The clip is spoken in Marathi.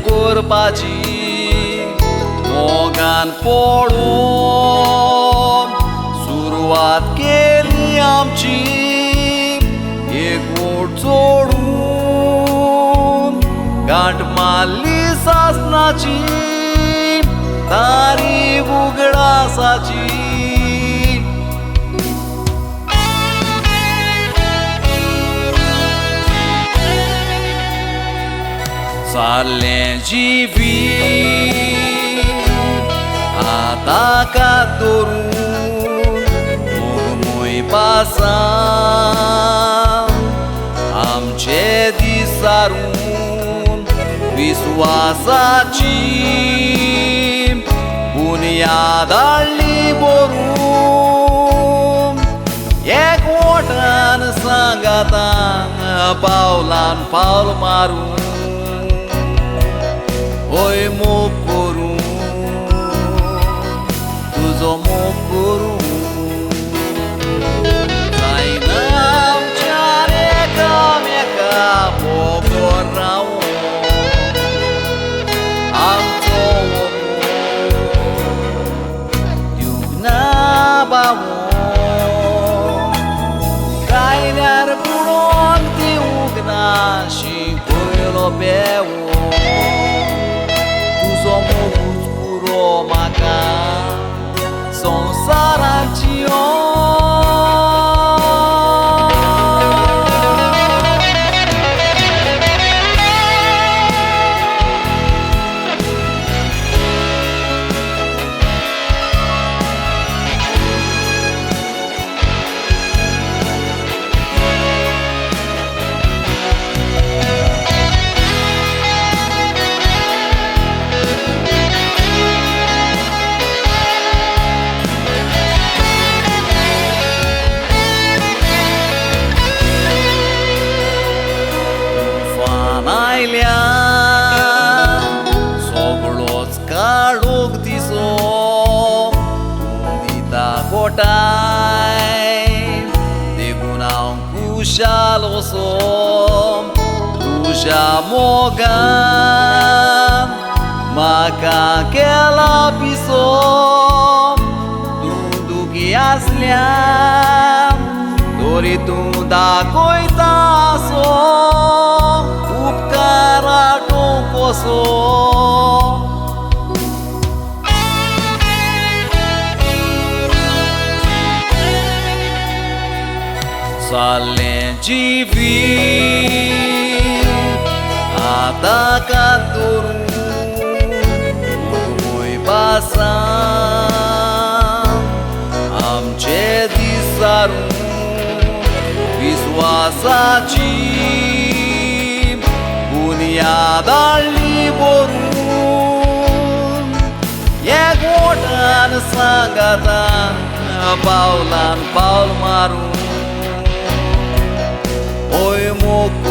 करपाची मोगान पडून सुरवात केली आमची एकवट जोडून गांठ मारली सासनाची तारीख उगडासाची चाललें जिवीत आतां कात धरून मोगमोय पासां आमचे दीस सारून विस्वासाची बुनयाद हाडली भरून एकवटान सांगातां पावलान पावल मारून ओय मोग करूं तुजो मोग करूं जायना आमच्या एकामेका मोगोर रावूं आमचो मोग दिवंक ना बावूं कायल्यार बुडोवन दिवंक ना शिंपयलो बेवूं तुजो मोगूच पुरो म्हाका संवसाराची सगळोच काळोख दिसो तूं दिता गोठाय देखून हांव खुशाल वसो तुज्या मोगान म्हाका केला पिसो तूं दुखी आसल्यार तरी तूं दाखयता सो उपकार आठोवंक कसो चाललें जिवीत आतां कात धरून मोगमोय पासां आमचे दीस सारून विस्वासाची बुनयाद हाडली भरून एकवटान सांगातां पावलान पावल मारून ओय मोग